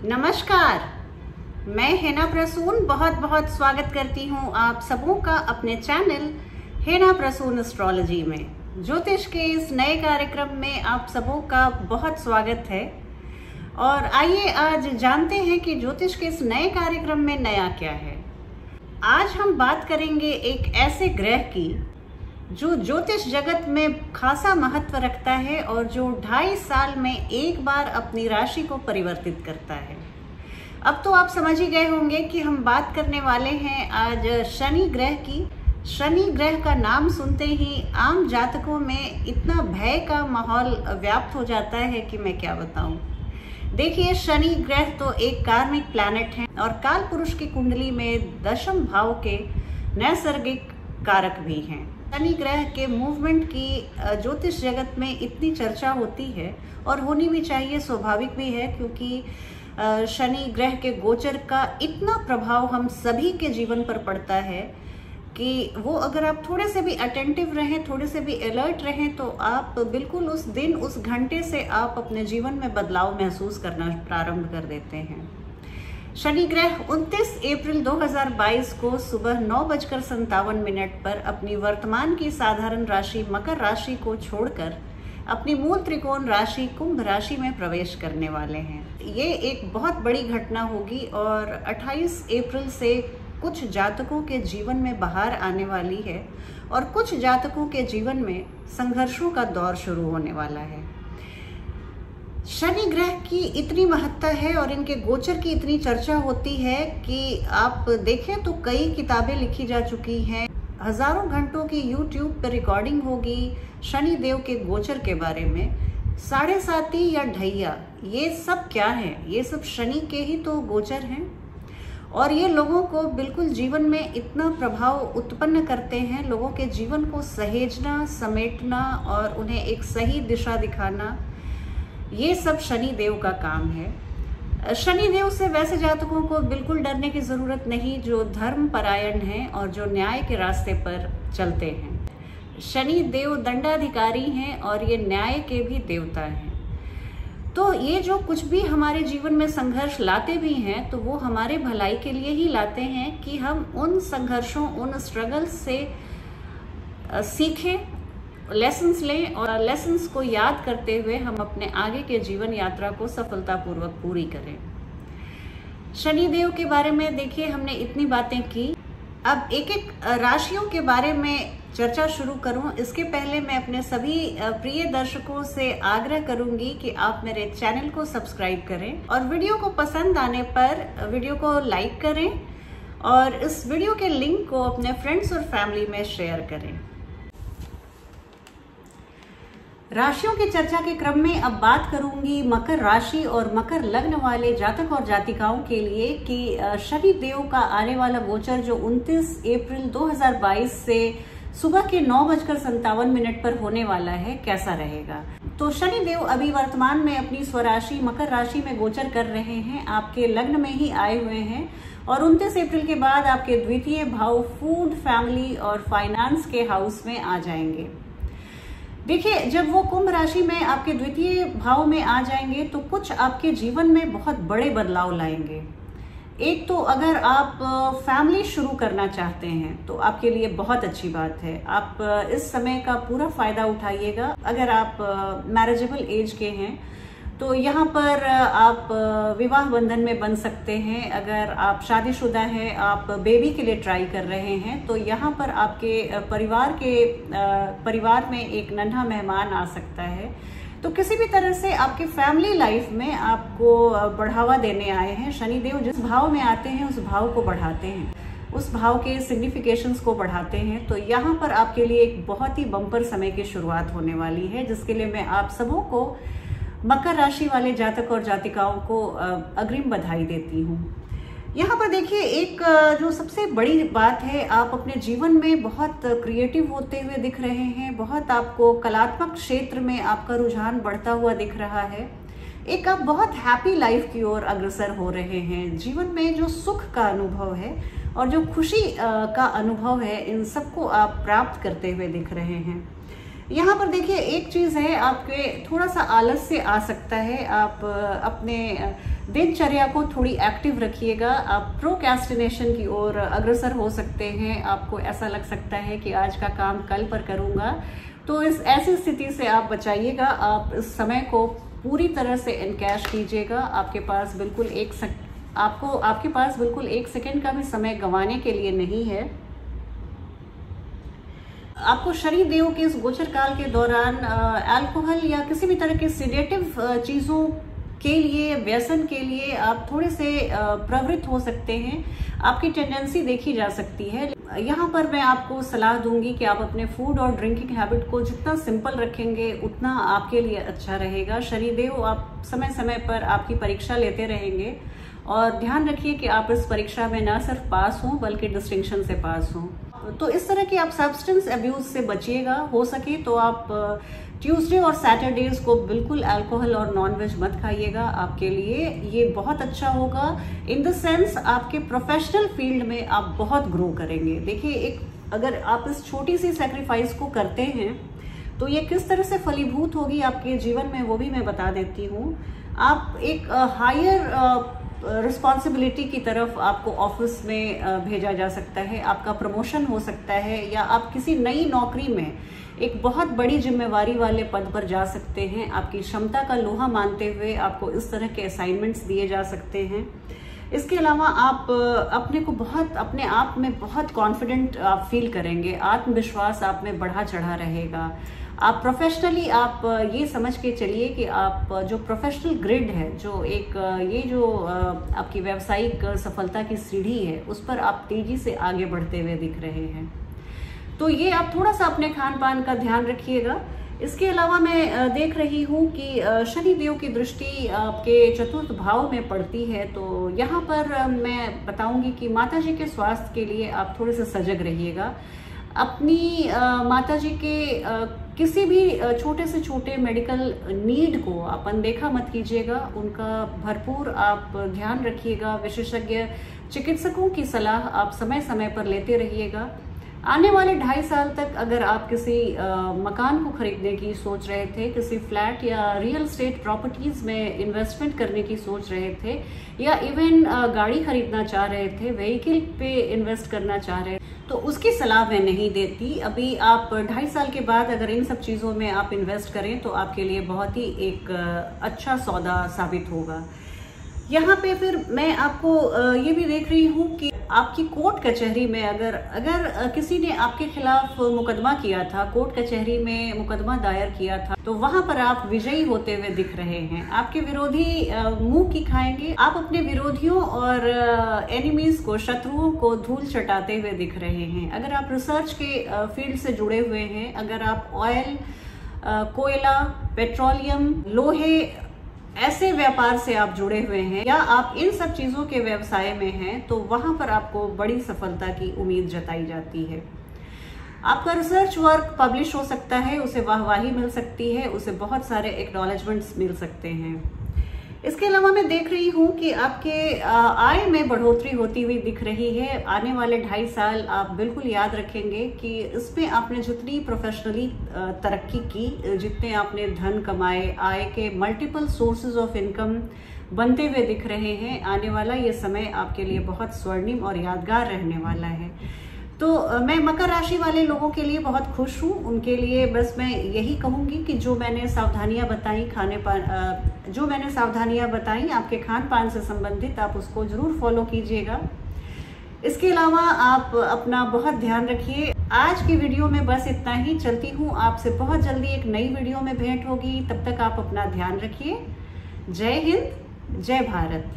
नमस्कार, मैं हेना प्रसून बहुत बहुत स्वागत करती हूँ आप सबों का अपने चैनल हेना प्रसून एस्ट्रोलॉजी में। ज्योतिष के इस नए कार्यक्रम में आप सबों का बहुत स्वागत है। और आइए आज जानते हैं कि ज्योतिष के इस नए कार्यक्रम में नया क्या है। आज हम बात करेंगे एक ऐसे ग्रह की जो ज्योतिष जगत में खासा महत्व रखता है और जो 2.5 साल में एक बार अपनी राशि को परिवर्तित करता है। अब तो आप समझ ही गए होंगे कि हम बात करने वाले हैं आज शनि ग्रह की। शनि ग्रह का नाम सुनते ही आम जातकों में इतना भय का माहौल व्याप्त हो जाता है कि मैं क्या बताऊं। देखिए, शनि ग्रह तो एक कार्मिक प्लैनेट है और काल पुरुष की कुंडली में दशम भाव के नैसर्गिक कारक भी हैं। शनि ग्रह के मूवमेंट की ज्योतिष जगत में इतनी चर्चा होती है और होनी भी चाहिए, स्वाभाविक भी है, क्योंकि शनि ग्रह के गोचर का इतना प्रभाव हम सभी के जीवन पर पड़ता है कि वो अगर आप थोड़े से भी अटेंटिव रहें, थोड़े से भी अलर्ट रहें, तो आप बिल्कुल उस दिन उस घंटे से आप अपने जीवन में बदलाव महसूस करना प्रारंभ कर देते हैं। शनि ग्रह 29 अप्रैल 2022 को सुबह 9:57 पर अपनी वर्तमान की साधारण राशि मकर राशि को छोड़कर अपनी मूल त्रिकोण राशि कुंभ राशि में प्रवेश करने वाले हैं। ये एक बहुत बड़ी घटना होगी और 28 अप्रैल से कुछ जातकों के जीवन में बहार आने वाली है और कुछ जातकों के जीवन में संघर्षों का दौर शुरू होने वाला है। शनि ग्रह की इतनी महत्ता है और इनके गोचर की इतनी चर्चा होती है कि आप देखें तो कई किताबें लिखी जा चुकी हैं, हजारों घंटों की YouTube पर रिकॉर्डिंग होगी शनि देव के गोचर के बारे में। 7.5 या ढैया, ये सब क्या है? ये सब शनि के ही तो गोचर हैं और ये लोगों को बिल्कुल जीवन में इतना प्रभाव उत्पन्न करते हैं, लोगों के जीवन को सहेजना, समेटना और उन्हें एक सही दिशा दिखाना, ये सब शनि देव का काम है। शनि देव से वैसे जातकों को बिल्कुल डरने की जरूरत नहीं जो धर्म परायण हैं और जो न्याय के रास्ते पर चलते हैं। शनि देव दंडाधिकारी हैं और ये न्याय के भी देवता हैं। तो ये जो कुछ भी हमारे जीवन में संघर्ष लाते भी हैं तो वो हमारे भलाई के लिए ही लाते हैं कि हम उन संघर्षों, उन स्ट्रगल्स से सीखें, लेसन्स लें और लेसन्स को याद करते हुए हम अपने आगे के जीवन यात्रा को सफलतापूर्वक पूरी करें। शनि देव के बारे में देखिए, हमने इतनी बातें की। अब एक एक राशियों के बारे में चर्चा शुरू करूं, इसके पहले मैं अपने सभी प्रिय दर्शकों से आग्रह करूंगी कि आप मेरे चैनल को सब्सक्राइब करें और वीडियो को पसंद आने पर वीडियो को लाइक करें और इस वीडियो के लिंक को अपने फ्रेंड्स और फैमिली में शेयर करें। राशियों की चर्चा के क्रम में अब बात करूंगी मकर राशि और मकर लग्न वाले जातक और जातिकाओं के लिए कि शनि देव का आने वाला गोचर जो 29 अप्रैल 2022 से सुबह के 9:57 पर होने वाला है, कैसा रहेगा। तो शनि देव अभी वर्तमान में अपनी स्वराशि मकर राशि में गोचर कर रहे हैं, आपके लग्न में ही आए हुए हैं और 29 अप्रैल के बाद आपके द्वितीय भाव फूड, फैमिली और फाइनेंस के हाउस में आ जाएंगे। देखिए, जब वो कुंभ राशि में आपके द्वितीय भाव में आ जाएंगे तो कुछ आपके जीवन में बहुत बड़े बदलाव लाएंगे। एक तो अगर आप फैमिली शुरू करना चाहते हैं तो आपके लिए बहुत अच्छी बात है, आप इस समय का पूरा फायदा उठाइएगा। अगर आप मैरिजेबल एज के हैं तो यहाँ पर आप विवाह बंधन में बन सकते हैं। अगर आप शादीशुदा हैं, आप बेबी के लिए ट्राई कर रहे हैं, तो यहाँ पर आपके परिवार में एक नन्हा मेहमान आ सकता है। तो किसी भी तरह से आपके फैमिली लाइफ में आपको बढ़ावा देने आए हैं। शनिदेव जिस भाव में आते हैं उस भाव को बढ़ाते हैं, उस भाव के सिग्निफिकेशंस को बढ़ाते हैं। तो यहाँ पर आपके लिए एक बहुत ही बम्पर समय की शुरुआत होने वाली है, जिसके लिए मैं आप सबों को, मकर राशि वाले जातक और जातिकाओं को अग्रिम बधाई देती हूँ। यहाँ पर देखिए, एक जो सबसे बड़ी बात है, आप अपने जीवन में बहुत क्रिएटिव होते हुए दिख रहे हैं, बहुत आपको कलात्मक क्षेत्र में आपका रुझान बढ़ता हुआ दिख रहा है। एक आप बहुत हैप्पी लाइफ की ओर अग्रसर हो रहे हैं। जीवन में जो सुख का अनुभव है और जो खुशी का अनुभव है, इन सबको आप प्राप्त करते हुए दिख रहे हैं। यहाँ पर देखिए एक चीज है, आपके थोड़ा सा आलस से आ सकता है। आप अपने दिनचर्या को थोड़ी एक्टिव रखिएगा। आप प्रोक्रेस्टिनेशन की ओर अग्रसर हो सकते हैं। आपको ऐसा लग सकता है कि आज का काम कल पर करूंगा, तो इस ऐसी स्थिति से आप बचाइएगा। आप इस समय को पूरी तरह से एनकैश कीजिएगा। आपके पास बिल्कुल एक सेकंड का भी समय गंवाने के लिए नहीं है। आपको शनि देव के इस गोचर काल के दौरान अल्कोहल या किसी भी तरह के सिडेटिव चीजों के लिए, व्यसन के लिए आप थोड़े से प्रवृत्त हो सकते हैं। आपकी टेंडेंसी देखी जा सकती है। यहाँ पर मैं आपको सलाह दूंगी कि आप अपने फूड और ड्रिंकिंग हैबिट को जितना सिंपल रखेंगे उतना आपके लिए अच्छा रहेगा। शनिदेव आप समय समय पर आपकी परीक्षा लेते रहेंगे और ध्यान रखिए कि आप इस परीक्षा में न सिर्फ पास हों बल्कि डिस्टिंक्शन से पास हों। तो इस तरह की आप सब्सटेंस अब्यूज से बचिएगा। हो सके तो आप ट्यूसडे और सैटरडेज को बिल्कुल अल्कोहल और नॉनवेज मत खाइएगा। आपके लिए ये बहुत अच्छा होगा। इन द सेंस आपके प्रोफेशनल फील्ड में आप बहुत ग्रो करेंगे। देखिए, अगर आप इस छोटी सी सैक्रिफाइस को करते हैं तो ये किस तरह से फलीभूत होगी आपके जीवन में, वो भी मैं बता देती हूँ। आप एक हायर रिस्पॉन्सिबिलिटी की तरफ आपको ऑफिस में भेजा जा सकता है। आपका प्रमोशन हो सकता है, या आप किसी नई नौकरी में एक बहुत बड़ी जिम्मेवारी वाले पद पर जा सकते हैं। आपकी क्षमता का लोहा मानते हुए आपको इस तरह के असाइनमेंट्स दिए जा सकते हैं। इसके अलावा आप अपने आप में बहुत कॉन्फिडेंट आप फील करेंगे। आत्मविश्वास आप में बढ़ा चढ़ा रहेगा। आप प्रोफेशनली आप ये समझ के चलिए कि आप जो प्रोफेशनल ग्रिड है, जो आपकी व्यावसायिक सफलता की सीढ़ी है, उस पर आप तेजी से आगे बढ़ते हुए दिख रहे हैं। तो ये आप थोड़ा सा अपने खान पान का ध्यान रखिएगा। इसके अलावा मैं देख रही हूँ कि शनि देव की दृष्टि आपके चतुर्थ भाव में पड़ती है। तो यहाँ पर मैं बताऊंगी कि माता जी के स्वास्थ्य के लिए आप थोड़े से सजग रहिएगा। अपनी माता जी के किसी भी छोटे से छोटे मेडिकल नीड को आप अनदेखा मत कीजिएगा। उनका भरपूर आप ध्यान रखिएगा। विशेषज्ञ चिकित्सकों की सलाह आप समय समय पर लेते रहिएगा। आने वाले 2.5 साल तक अगर आप किसी मकान को खरीदने की सोच रहे थे, किसी फ्लैट या रियल एस्टेट प्रॉपर्टीज में इन्वेस्टमेंट करने की सोच रहे थे, या इवन गाड़ी खरीदना चाह रहे थे, व्हीकल पे इन्वेस्ट करना चाह रहे थे, तो उसकी सलाह मैं नहीं देती। अभी आप 2.5 साल के बाद अगर इन सब चीजों में आप इन्वेस्ट करें तो आपके लिए बहुत ही एक अच्छा सौदा साबित होगा। यहाँ पे फिर मैं आपको ये भी देख रही हूँ कि आपकी कोर्ट कचहरी में अगर किसी ने आपके खिलाफ मुकदमा किया था, कोर्ट कचहरी में मुकदमा दायर किया था, तो वहां पर आप विजयी होते हुए दिख रहे हैं। आपके विरोधी मुंह की खाएंगे। आप अपने विरोधियों और एनिमीज को, शत्रुओं को धूल चटाते हुए दिख रहे हैं। अगर आप रिसर्च के फील्ड से जुड़े हुए हैं, अगर आप ऑयल, कोयला, पेट्रोलियम, लोहे, ऐसे व्यापार से आप जुड़े हुए हैं, या आप इन सब चीजों के व्यवसाय में हैं, तो वहां पर आपको बड़ी सफलता की उम्मीद जताई जाती है। आपका रिसर्च वर्क पब्लिश हो सकता है, उसे वाहवाही मिल सकती है, उसे बहुत सारे एक्नॉलेजमेंट्स मिल सकते हैं। इसके अलावा मैं देख रही हूँ कि आपके आय में बढ़ोतरी होती हुई दिख रही है। आने वाले 2.5 साल आप बिल्कुल याद रखेंगे कि इसमें आपने जितनी प्रोफेशनली तरक्की की, जितने आपने धन कमाए, आय के मल्टीपल सोर्सेज ऑफ इनकम बनते हुए दिख रहे हैं। आने वाला ये समय आपके लिए बहुत स्वर्णिम और यादगार रहने वाला है। तो मैं मकर राशि वाले लोगों के लिए बहुत खुश हूँ। उनके लिए बस मैं यही कहूँगी कि जो मैंने सावधानियाँ बताई आपके खान पान से संबंधित, आप उसको जरूर फॉलो कीजिएगा। इसके अलावा आप अपना बहुत ध्यान रखिए। आज की वीडियो में बस इतना ही। चलती हूँ, आपसे बहुत जल्दी एक नई वीडियो में भेंट होगी। तब तक आप अपना ध्यान रखिए। जय हिंद, जय भारत।